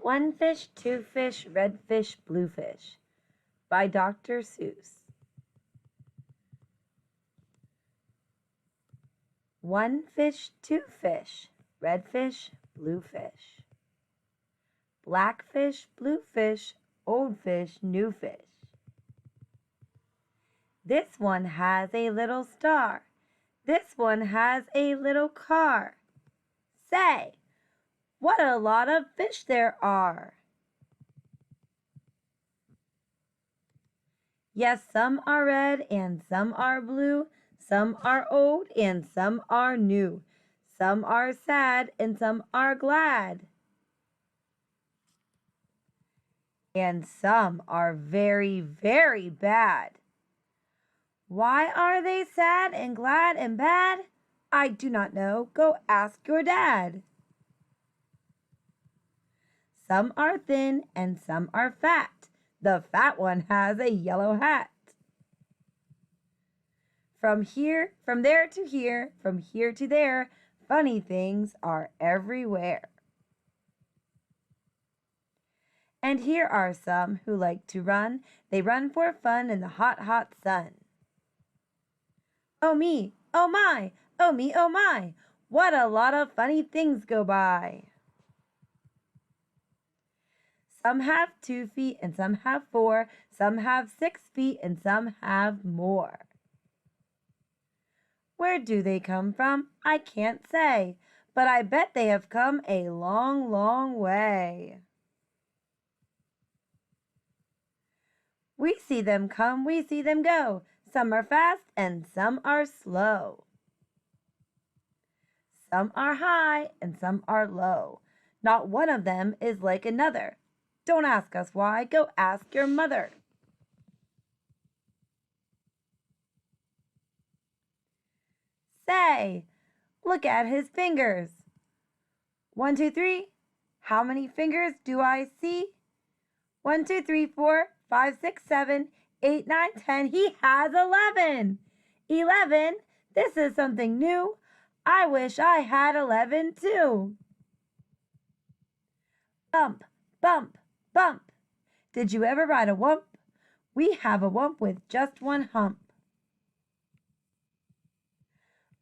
One fish, two fish, red fish, blue fish by Dr. Seuss. One fish, two fish, red fish, blue fish. Black fish, blue fish, old fish, new fish. This one has a little star. This one has a little car. Say, what a lot of fish there are! Yes, some are red and some are blue. Some are old and some are new. Some are sad and some are glad. And some are very, very bad. Why are they sad and glad and bad? I do not know. Go ask your dad. Some are thin and some are fat. The fat one has a yellow hat. From there to here, from here to there, funny things are everywhere. And here are some who like to run. They run for fun in the hot, hot sun. Oh me, oh my, oh me, oh my, what a lot of funny things go by. Some have 2 feet and some have 4. Some have 6 feet and some have more. Where do they come from? I can't say, but I bet they have come a long, long way. We see them come, we see them go. Some are fast and some are slow. Some are high and some are low. Not one of them is like another. Don't ask us why, go ask your mother. Say, look at his fingers. 1, 2, 3. How many fingers do I see? 1, 2, 3, 4, 5, 6, 7, 8, 9, 10. He has 11. 11? This is something new. I wish I had 11 too. Bump, bump, bump. Did you ever ride a wump? We have a wump with just one hump.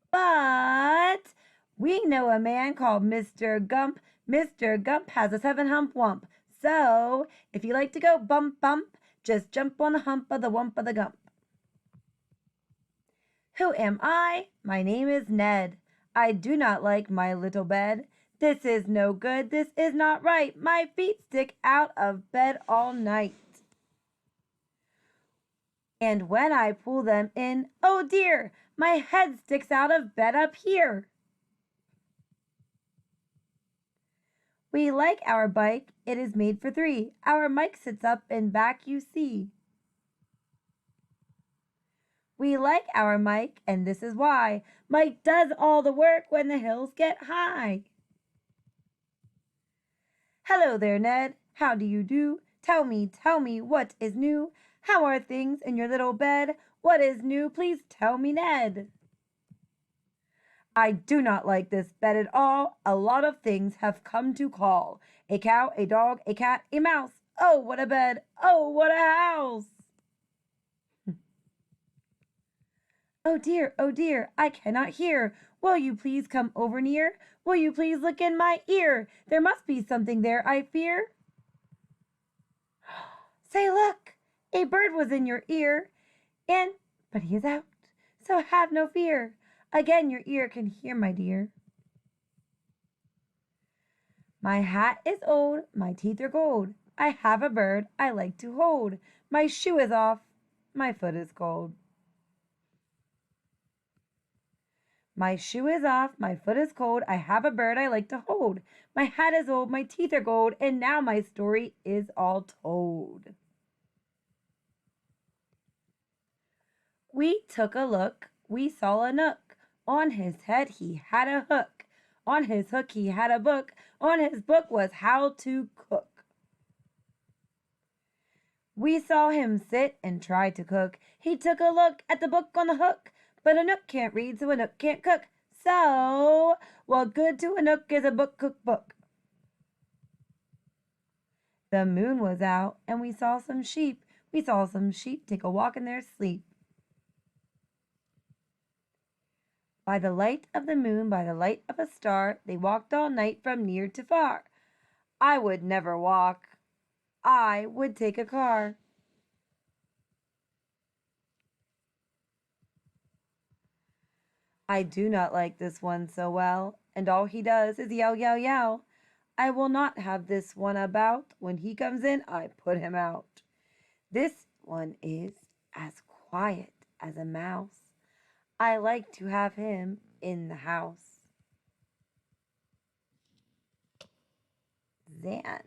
But we know a man called Mr. Gump. Mr. Gump has a 7-hump wump. So if you like to go bump, bump, just jump on the hump of the wump of the gump. Who am I? My name is Ned. I do not like my little bed. This is no good. This is not right. My feet stick out of bed all night. And when I pull them in, oh dear, my head sticks out of bed up here. We like our bike. It is made for 3. Our Mike sits up and back, you see. We like our Mike, and this is why. Mike does all the work when the hills get high. Hello there, Ned. How do you do? Tell me, what is new? How are things in your little bed? What is new? Please tell me, Ned. I do not like this bed at all. A lot of things have come to call. A cow, a dog, a cat, a mouse. Oh, what a bed. Oh, what a house. Oh dear, I cannot hear. Will you please come over near? Will you please look in my ear? There must be something there, I fear. Say, look, a bird was in your ear, but he is out, so have no fear. Again your ear can hear, my dear. My hat is old, my teeth are gold. I have a bird I like to hold. My shoe is off, my foot is cold. My shoe is off, my foot is cold. I have a bird I like to hold. My hat is old, my teeth are gold, and now my story is all told. We took a look, we saw a nook. On his head he had a hook. On his hook he had a book. On his book was how to cook. We saw him sit and try to cook. He took a look at the book on the hook. But a nook can't read, so a nook can't cook. So, what good to a nook is a book cookbook? The moon was out, and we saw some sheep. We saw some sheep take a walk in their sleep. By the light of the moon, by the light of a star, they walked all night from near to far. I would never walk. I would take a car. I do not like this one so well, and all he does is yell, yell, yell. I will not have this one about. When he comes in, I put him out. This one is as quiet as a mouse. I like to have him in the house. Zans.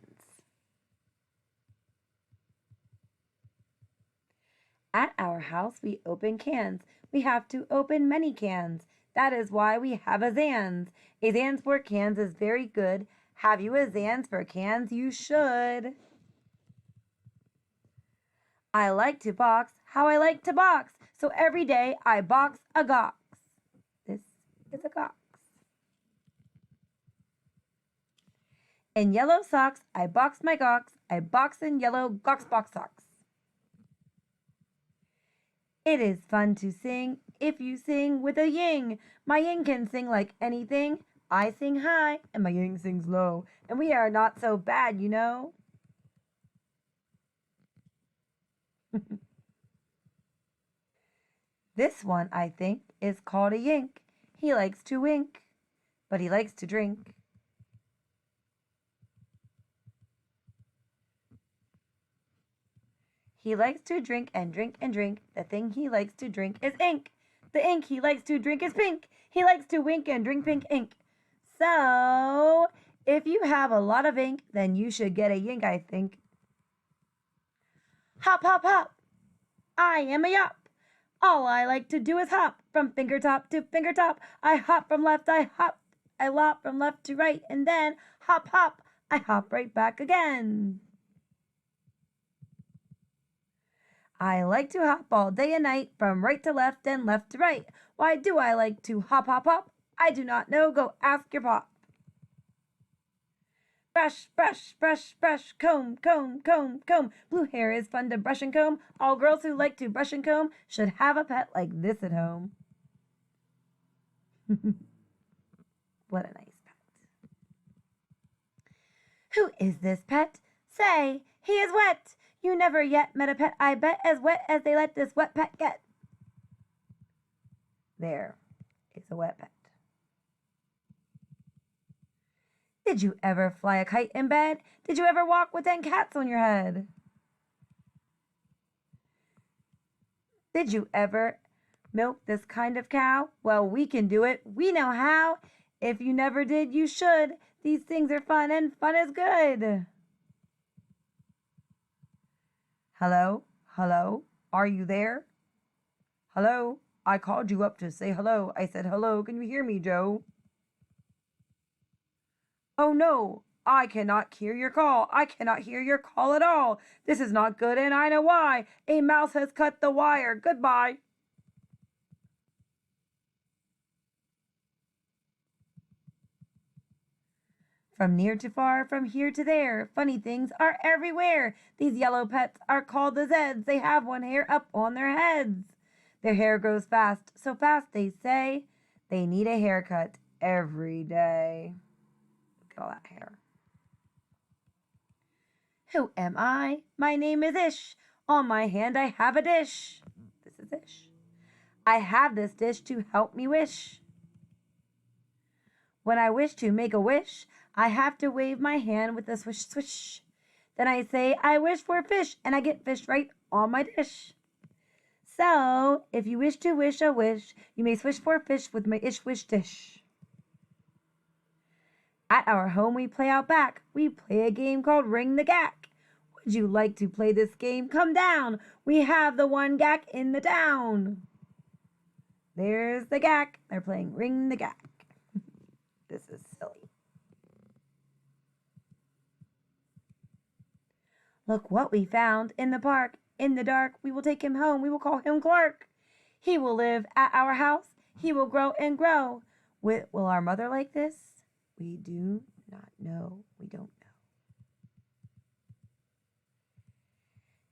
At our house, we open cans. We have to open many cans. That is why we have a Zans. A Zans for cans is very good. Have you a Zans for cans? You should. I like to box. How I like to box. So every day I box a gox. This is a gox. In yellow socks, I box my gox. I box in yellow gox box socks. It is fun to sing if you sing with a ying. My ying can sing like anything. I sing high and my ying sings low. And we are not so bad, you know. This one, I think, is called a yink. He likes to wink, but he likes to drink. He likes to drink and drink and drink. The thing he likes to drink is ink. The ink he likes to drink is pink. He likes to wink and drink pink ink. So, if you have a lot of ink, then you should get a yink, I think. Hop, hop, hop. I am a yop. All I like to do is hop from finger top to finger top. I hop from left, I lop from left to right, and then hop, hop. I hop right back again. I like to hop all day and night from right to left and left to right. Why do I like to hop, hop, hop? I do not know. Go ask your pop. Brush, brush, brush, brush, comb, comb, comb, comb. Blue hair is fun to brush and comb. All girls who like to brush and comb should have a pet like this at home. What a nice pet. Who is this pet? Say, he is wet. You never yet met a pet, I bet, as wet as they let this wet pet get. There is a wet pet. Did you ever fly a kite in bed? Did you ever walk with 10 cats on your head? Did you ever milk this kind of cow? Well, we can do it. We know how. If you never did, you should. These things are fun, and fun is good. Hello? Hello? Are you there? Hello? I called you up to say hello. I said, hello, can you hear me, Joe? Oh no, I cannot hear your call. I cannot hear your call at all. This is not good, and I know why. A mouse has cut the wire. Goodbye. From near to far, from here to there, funny things are everywhere. These yellow pets are called the Zeds. They have one hair up on their heads. Their hair grows fast, so fast they say they need a haircut every day. Look at all that hair. Who am I? My name is Ish. On my hand I have a dish. This is Ish. I have this dish to help me wish. When I wish to make a wish, I have to wave my hand with a swish, swish. Then I say, I wish for fish, and I get fish right on my dish. So, if you wish to wish a wish, you may swish for fish with my ish wish dish. At our home we play out back. We play a game called Ring the Gack. Would you like to play this game? Come down. We have the one gack in the town. There's the gack. They're playing Ring the Gack. This is silly. Look what we found in the park. In the dark, we will take him home. We will call him Clark. He will live at our house. He will grow and grow. Will our mother like this? We do not know. We don't know.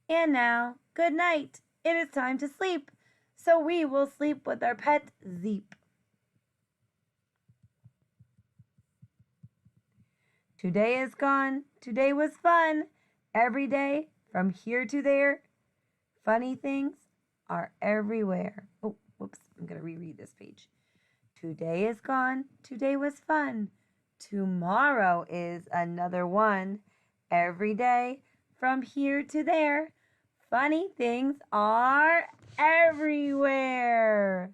And now, good night. It is time to sleep. So we will sleep with our pet Zeep. Today is gone. Today was fun. Every day, from here to there, funny things are everywhere. Oh, whoops. I'm going to reread this page. Today is gone. Today was fun. Tomorrow is another one. Every day, from here to there, funny things are everywhere.